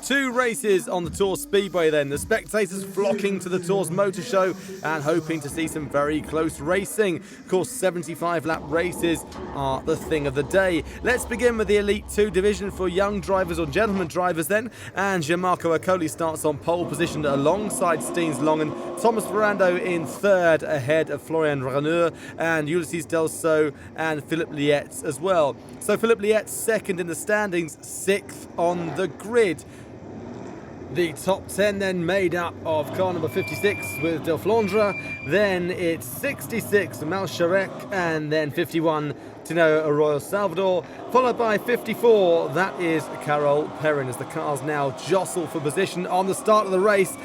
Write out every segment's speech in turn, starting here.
Two races on the Tours Speedway then. The spectators flocking to the Tours Motor Show and hoping to see some very close racing. Of course, 75-lap races are the thing of the day. Let's begin with the Elite 2 division for young drivers or gentlemen drivers then. And Gianmarco Ercole starts on pole position alongside Steens Longen. Thomas Ferrando in third ahead of Florian Raneur and Ulysses Delceau and Philippe Lietz as well. So Philippe Lietz second in the standings, sixth on the grid. The top 10 then made up of car number 56 with Del Flandre, then it's 66 Malcharek, and then 51 Tino Arroyo Salvador, followed by 54, that is Carol Perrin, as the cars now jostle for position on the start of the race.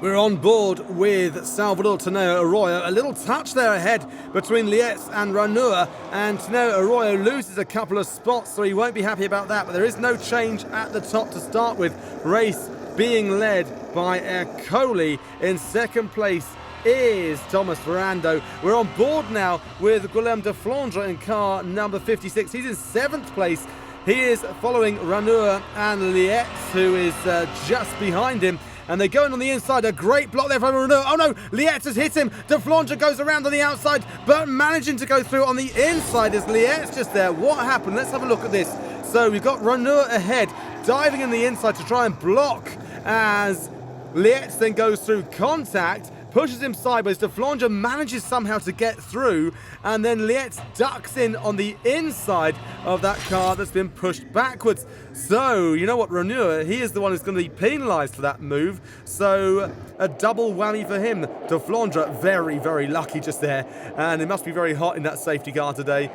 We're on board with Salvador Tino Arroyo. A little touch there ahead between Lietz and Raneur, and Tino Arroyo loses a couple of spots, so he won't be happy about that, but there is no change at the top to start with. Race being led by Ercole. In second place is Thomas Ferrando. We're on board now with Guillaume de Flandre in car number 56. He's in seventh place. He is following Raneur and Lietz, who is just behind him. And they go in on the inside. A great block there from Raneur. Oh no, Lietz has hit him. De Flandre goes around on the outside, but managing to go through on the inside is Lietz just there. What happened? Let's have a look at this. So we've got Raneur ahead, diving in the inside to try and block as Lietz then goes through contact, pushes him sideways. De Flandre manages somehow to get through, and then Lietz ducks in on the inside of that car that's been pushed backwards. So, you know what, Raneur, he is the one who's going to be penalised for that move. So, a double whammy for him. De Flandre, very, very lucky just there. And it must be very hot in that safety car today.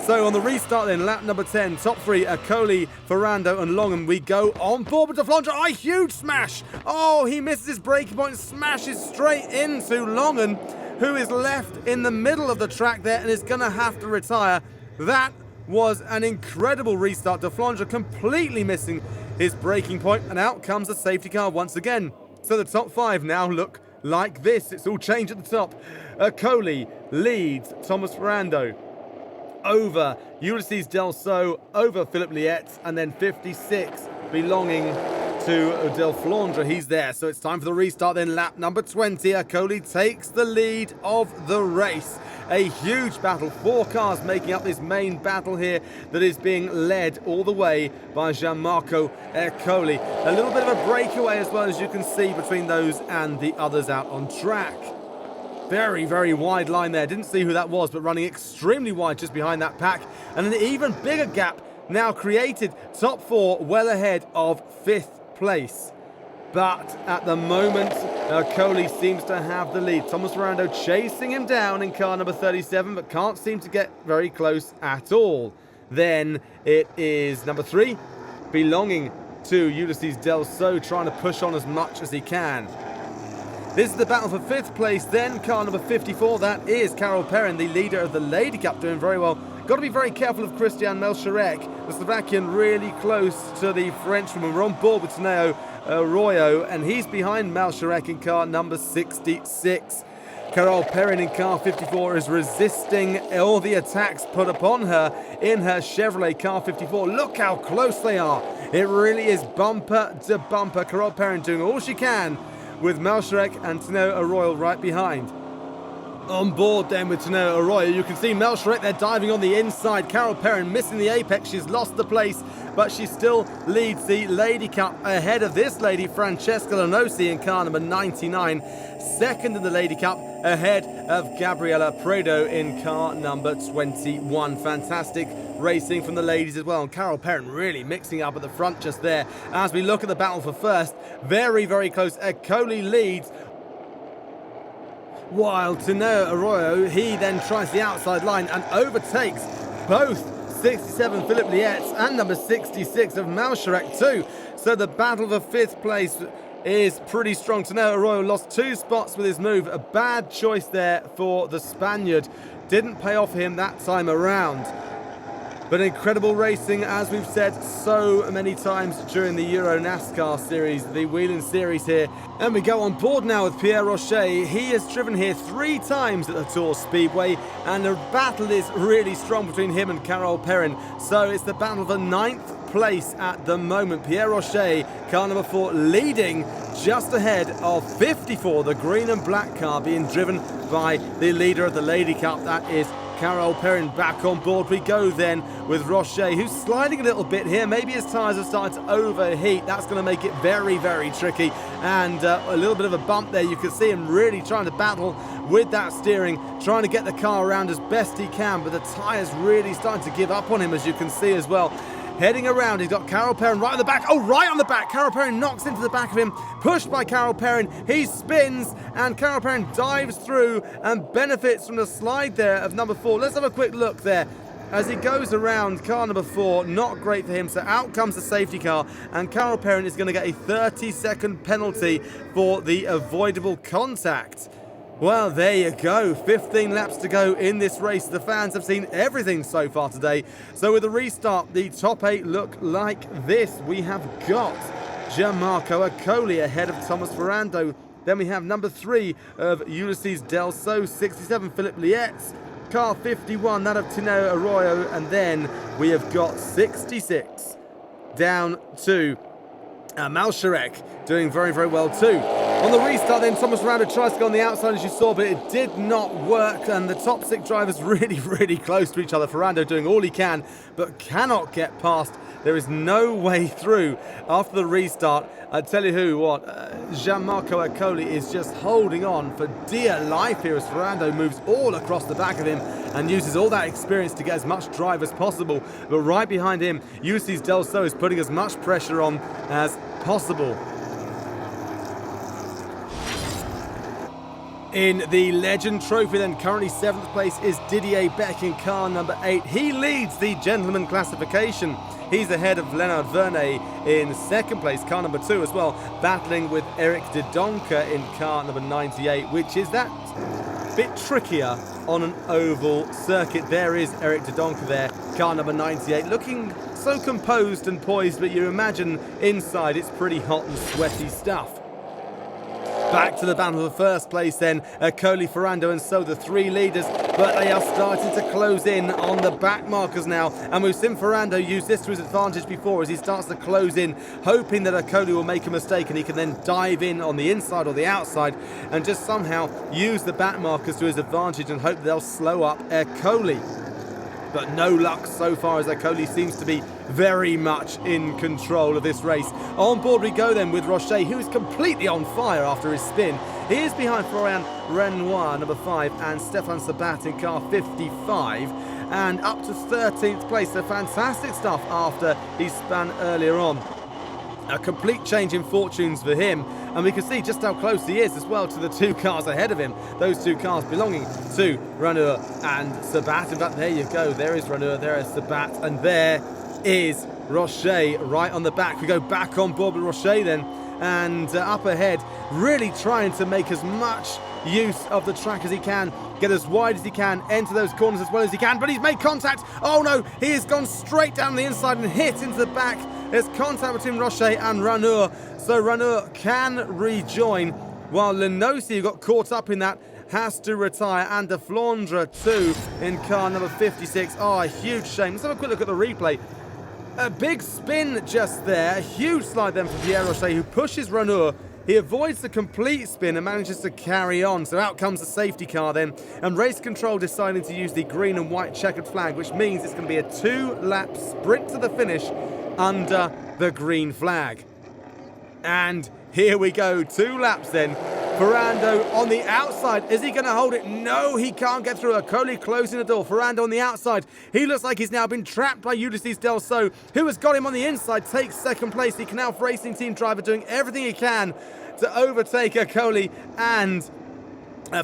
So on the restart then, lap number 10, top three, Ercole, Ferrando and Longen. We go on board with De Flandre. Oh, huge smash. Oh, he misses his braking point, smashes straight into Longen, who is left in the middle of the track there and is going to have to retire. That was an incredible restart. De Flandre completely missing his braking point, and out comes the safety car once again. So the top five now look like this. It's all changed at the top. Ercole leads Thomas Ferrando over Ulysses Delceau, over Philippe Lietz, and then 56 belonging to Del Flandre. He's there, so it's time for the restart then. Lap number 20, Ercole takes the lead of the race. A huge battle, four cars making up this main battle here that is being led all the way by Gianmarco Ercole. A little bit of a breakaway as well, as you can see, between those and the others out on track. Very, very wide line there. Didn't see who that was, but running extremely wide just behind that pack. And an even bigger gap now created. Top four well ahead of fifth place. But at the moment, Ercole seems to have the lead. Thomas Ferrando chasing him down in car number 37, but can't seem to get very close at all. Then it is number 3, belonging to Ulysses Delceau, trying to push on as much as he can. This is the battle for fifth place then, car number 54, that is Carol Perrin, the leader of the Lady Cup, doing very well. Got to be very careful of Christian Malcharek, the Slovakian, really close to the Frenchman. We're on board with Tino Arroyo, and he's behind Malcharek in car number 66. Carol Perrin in car 54 is resisting all the attacks put upon her in her Chevrolet car 54. Look how close they are. It really is bumper to bumper. Carol Perrin doing all she can, with Malcharek and Tino Arroyo right behind. On board then with Tino Arroyo, you can see Malcharek there diving on the inside. Carol Perrin missing the apex. She's lost the place, but she still leads the Lady Cup ahead of this lady, Francesca Lanosi, in car number 99. Second in the Lady Cup, ahead of Gabriela Prado in car number 21. Fantastic racing from the ladies as well. And Carol Perrin really mixing up at the front just there. As we look at the battle for first, very, very close. Ercole leads, while Tino Arroyo, he then tries the outside line and overtakes both 67 Philippe Lietz and number 66 of Malcharek too. So the battle for fifth place is pretty strong. Tino Arroyo lost 2 spots with his move. A bad choice there for the Spaniard. Didn't pay off for him that time around. But incredible racing, as we've said so many times during the Euro NASCAR series, the Whelen series here. And we go on board now with Pierre Rocher. He has driven here 3 times at the Tours Speedway, and the battle is really strong between him and Carol Perrin. So it's the battle for 9th place at the moment. Pierre Rocher, car number 4, leading just ahead of 54, the green and black car being driven by the leader of the Lady Cup. That is Carol Perrin. Back on board we go then with Rocher, who's sliding a little bit here. Maybe his tyres are starting to overheat. That's going to make it very, very tricky. And a little bit of a bump there. You can see him really trying to battle with that steering, trying to get the car around as best he can. But the tyres really starting to give up on him, as you can see as well. Heading around, he's got Carol Perrin right on the back. Oh, right on the back. Carol Perrin knocks into the back of him. Pushed by Carol Perrin. He spins, and Carol Perrin dives through and benefits from the slide there of number 4. Let's have a quick look there. As he goes around car number 4, not great for him. So out comes the safety car, and Carol Perrin is going to get a 30-second penalty for the avoidable contact. Well, there you go. 15 laps to go in this race. The fans have seen everything so far today. So with the restart, the top 8 look like this. We have got Gianmarco Accoli ahead of Thomas Ferrando. Then we have number 3 of Ulysses Delso, 67 Philippe Lietz, car 51, that of Tino Arroyo, and then we have got 66 down to Malsharek, doing very, very well too. On the restart then, Thomas Ferrando tries to go on the outside, as you saw, but it did not work, and the top 6 drivers really, really close to each other. Ferrando doing all he can, but cannot get past. There is no way through after the restart. I tell you who, what, Gianmarco Accoli is just holding on for dear life here as Ferrando moves all across the back of him and uses all that experience to get as much drive as possible. But right behind him, Ulysses Delso is putting as much pressure on as possible. In the Legend Trophy then, currently 7th place is Didier Beck in car number 8. He leads the gentleman classification. He's ahead of Leonard Vernet in 2nd place, car number 2 as well, battling with Eric de Donker in car number 98, which is that bit trickier on an oval circuit. There is Eric de Donker there, car number 98, looking so composed and poised, but you imagine inside it's pretty hot and sweaty stuff. Back to the battle for 1st place then, Accoli, Ferrando and so the 3 leaders, but they are starting to close in on the back markers now, and we've seen Ferrando use this to his advantage before as he starts to close in, hoping that Accoli will make a mistake and he can then dive in on the inside or the outside and just somehow use the back markers to his advantage and hope they'll slow up Accoli. But no luck so far, as Accoli seems to be very much in control of this race. On board we go then with Rocher, who is completely on fire after his spin. He is behind Florian Renoir, number 5, and Stefan Sabat in car 55. And up to 13th place, so fantastic stuff after he spun earlier on. A complete change in fortunes for him, and we can see just how close he is as well to the 2 cars ahead of him. Those 2 cars belonging to Renoir and Sabat. In fact, there you go. There is Renoir, there is Sabat, and there is Rocher right on the back. We go back on board with Rocher then, and up ahead, really trying to make as much use of the track as he can, get as wide as he can, enter those corners as well as he can, but he's made contact. Oh no, he has gone straight down the inside and hit into the back. There's contact between Rocher and Renoir, so Renoir can rejoin, while Lenosi, who got caught up in that, has to retire, and De Flandre too in car number 56. Oh, a huge shame. Let's have a quick look at the replay. A big spin just there, a huge slide then for Pierre Rocher, who pushes Renoir. He avoids the complete spin and manages to carry on. So out comes the safety car then, and race control deciding to use the green and white checkered flag, which means it's going to be a 2-lap sprint to the finish under the green flag. And here we go, 2 laps then. Ferrando on the outside. Is he going to hold it? No, he can't get through. Accoli closing the door. Ferrando on the outside. He looks like he's now been trapped by Ulysses Delso, who has got him on the inside, takes 2nd place. The Knauf Racing Team driver doing everything he can to overtake Accoli and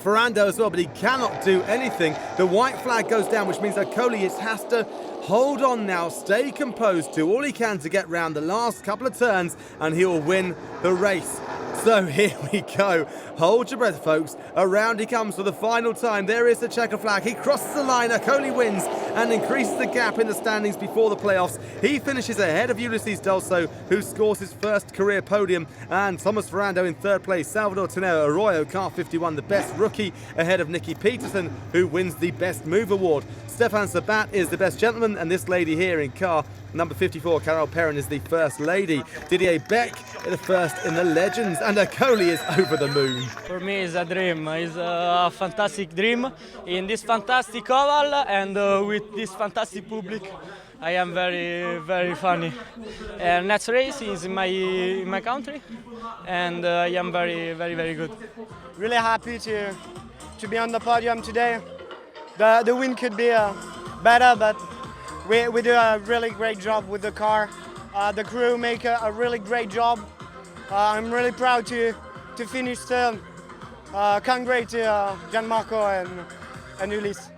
Ferrando as well, but he cannot do anything. The white flag goes down, which means Accoli has to hold on now, stay composed, do all he can to get round the last couple of turns, and he will win the race. So here we go. Hold your breath, folks. Around he comes for the final time. There is the checker flag. He crosses the line. Okoli wins and increases the gap in the standings before the playoffs. He finishes ahead of Ulysses Delso, who scores his first career podium, and Thomas Ferrando in third place. Salvador Tineo Arroyo, car 51, the best rookie, ahead of Nicky Peterson, who wins the Best Move award. Stefan Sabat is the best gentleman, and this lady here in car number 54, Carol Perrin, is the first lady. Didier Beck the first in the Legends, and Okoli is over the moon. For me, it's a dream. It's a fantastic dream in this fantastic oval and with this fantastic public. I am very, very funny. And next race is in my country, and I am very, very, very good. Really happy to be on the podium today. The win could be better, but we do a really great job with the car. The crew make a really great job. I'm really proud to finish third. Congrats to Gianmarco and Ulysse.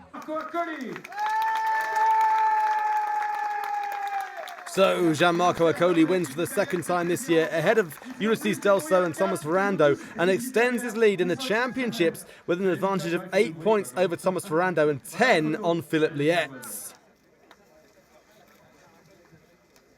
So Gianmarco Okoli wins for the second time this year, ahead of Ulysses Delso and Thomas Ferrando, and extends his lead in the championships with an advantage of 8 points over Thomas Ferrando and 10 on Philippe Lietz.